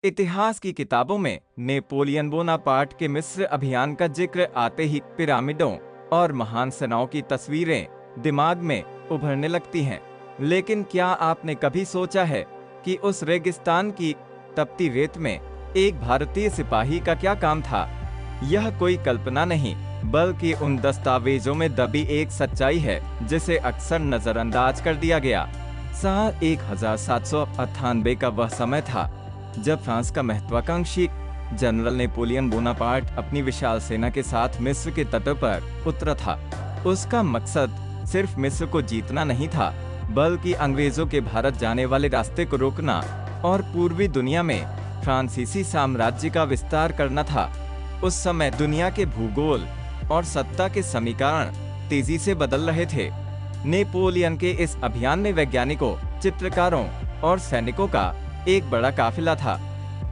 इतिहास की किताबों में नेपोलियन बोनापार्ट के मिस्र अभियान का जिक्र आते ही पिरामिडों और महान सेनाओं की तस्वीरें दिमाग में उभरने लगती हैं। लेकिन क्या आपने कभी सोचा है कि उस रेगिस्तान की तपती रेत में एक भारतीय सिपाही का क्या काम था? यह कोई कल्पना नहीं, बल्कि उन दस्तावेजों में दबी एक सच्चाई है जिसे अक्सर नजरअंदाज कर दिया गया। साल 1798 का वह समय था जब फ्रांस का महत्वाकांक्षी जनरल नेपोलियन बोनापार्ट अपनी विशाल सेना के साथ मिस्र के तट पर उतरा था। उसका मकसद सिर्फ मिस्र को जीतना नहीं था, बल्कि अंग्रेजों के भारत जाने वाले रास्ते को रोकना और पूर्वी दुनिया में फ्रांसीसी साम्राज्य का विस्तार करना था। उस समय दुनिया के भूगोल और सत्ता के समीकरण तेजी से बदल रहे थे। नेपोलियन के इस अभियान में वैज्ञानिकों, चित्रकारों और सैनिकों का एक बड़ा काफिला था।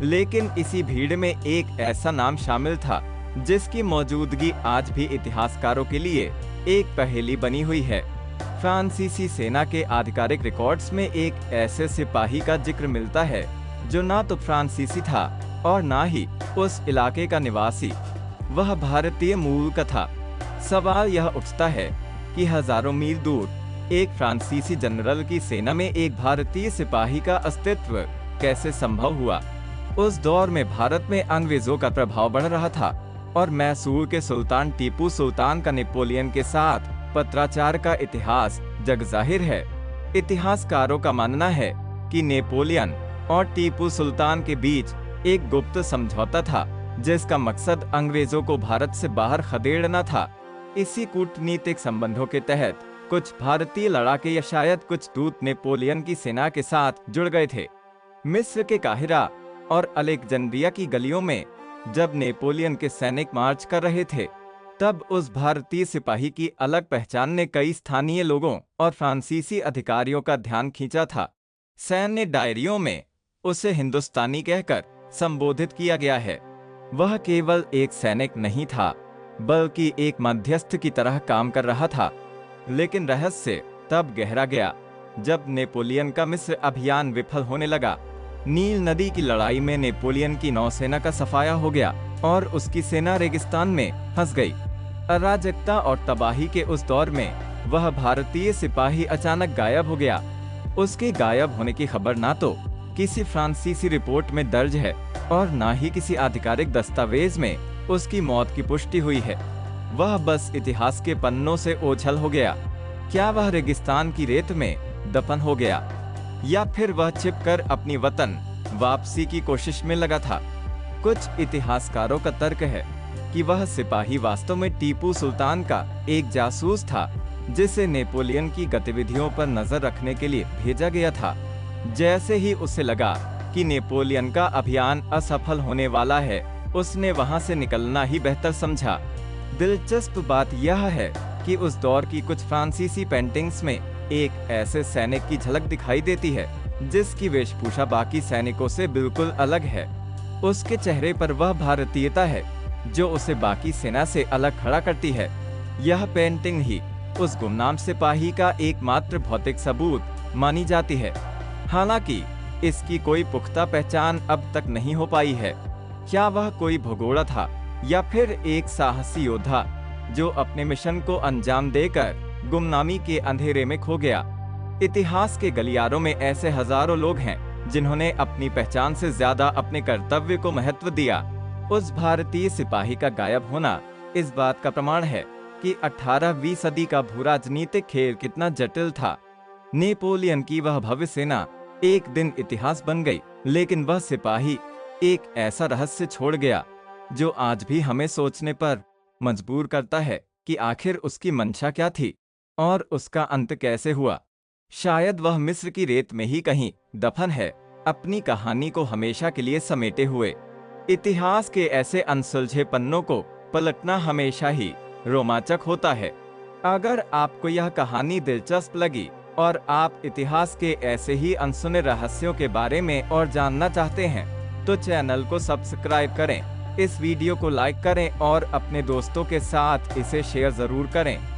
लेकिन इसी भीड़ में एक ऐसा नाम शामिल था जिसकी मौजूदगी आज भी इतिहासकारों के लिए एक पहेली बनी हुई है। फ्रांसीसी सेना के आधिकारिक रिकॉर्ड्स में एक ऐसे सिपाही का जिक्र मिलता है जो ना तो फ्रांसीसी था और ना ही उस इलाके का निवासी। वह भारतीय मूल का था। सवाल यह उठता है कि हजारों मील दूर एक फ्रांसीसी जनरल की सेना में एक भारतीय सिपाही का अस्तित्व कैसे संभव हुआ? उस दौर में भारत में अंग्रेजों का प्रभाव बढ़ रहा था और मैसूर के सुल्तान टीपू सुल्तान का नेपोलियन के साथ पत्राचार का इतिहास जगजाहिर है। इतिहासकारों का मानना है कि नेपोलियन और टीपू सुल्तान के बीच एक गुप्त समझौता था जिसका मकसद अंग्रेजों को भारत से बाहर खदेड़ना था। इसी कूटनीतिक संबंधों के तहत कुछ भारतीय लड़ाके या शायद कुछ दूत नेपोलियन की सेना के साथ जुड़ गए थे। मिस्र के काहिरा और अलेक्जेंड्रिया की गलियों में जब नेपोलियन के सैनिक मार्च कर रहे थे, तब उस भारतीय सिपाही की अलग पहचान ने कई स्थानीय लोगों और फ्रांसीसी अधिकारियों का ध्यान खींचा था। सैन्य डायरियों में उसे हिंदुस्तानी कहकर संबोधित किया गया है। वह केवल एक सैनिक नहीं था, बल्कि एक मध्यस्थ की तरह काम कर रहा था। लेकिन रहस्य तब गहरा गया जब नेपोलियन का मिस्र अभियान विफल होने लगा। नील नदी की लड़ाई में नेपोलियन की नौसेना का सफाया हो गया और उसकी सेना रेगिस्तान में फंस गई। अराजकता और तबाही के उस दौर में वह भारतीय सिपाही अचानक गायब हो गया। उसके गायब होने की खबर ना तो किसी फ्रांसीसी रिपोर्ट में दर्ज है और ना ही किसी आधिकारिक दस्तावेज में उसकी मौत की पुष्टि हुई है। वह बस इतिहास के पन्नों से ओझल हो गया। क्या वह रेगिस्तान की रेत में दफन हो गया या फिर वह छिपकर अपनी वतन वापसी की कोशिश में लगा था? कुछ इतिहासकारों का तर्क है कि वह सिपाही वास्तव में टीपू सुल्तान का एक जासूस था जिसे नेपोलियन की गतिविधियों पर नजर रखने के लिए भेजा गया था। जैसे ही उसे लगा कि नेपोलियन का अभियान असफल होने वाला है, उसने वहां से निकलना ही बेहतर समझा। दिलचस्प बात यह है कि उस दौर की कुछ फ्रांसीसी पेंटिंग्स में एक ऐसे सैनिक की झलक दिखाई देती है जिसकी वेशभूषा बाकी सैनिकों से बिल्कुल अलग है। उसके चेहरे पर वह भारतीयता है जो उसे बाकी सेना से अलग खड़ा करती है। यह पेंटिंग ही उस गुमनाम सिपाही का एकमात्र भौतिक सबूत मानी जाती है। हालांकि इसकी कोई पुख्ता पहचान अब तक नहीं हो पाई है। क्या वह कोई भगोड़ा था या फिर एक साहसी योद्धा जो अपने मिशन को अंजाम देकर गुमनामी के अंधेरे में खो गया? इतिहास के गलियारों में ऐसे हजारों लोग हैं जिन्होंने अपनी पहचान से ज्यादा अपने कर्तव्य को महत्व दिया। उस भारतीय सिपाही का गायब होना इस बात का प्रमाण है कि 18वीं सदी का भूराजनीतिक खेल कितना जटिल था। नेपोलियन की वह भव्य सेना एक दिन इतिहास बन गई, लेकिन वह सिपाही एक ऐसा रहस्य छोड़ गया जो आज भी हमें सोचने पर मजबूर करता है कि आखिर उसकी मंशा क्या थी और उसका अंत कैसे हुआ। शायद वह मिस्र की रेत में ही कहीं दफन है, अपनी कहानी को हमेशा के लिए समेटे हुए। इतिहास के ऐसे अनसुलझे पन्नों को पलटना हमेशा ही रोमांचक होता है। अगर आपको यह कहानी दिलचस्प लगी और आप इतिहास के ऐसे ही अनसुने रहस्यों के बारे में और जानना चाहते हैं, तो चैनल को सब्सक्राइब करें, इस वीडियो को लाइक करें और अपने दोस्तों के साथ इसे शेयर जरूर करें।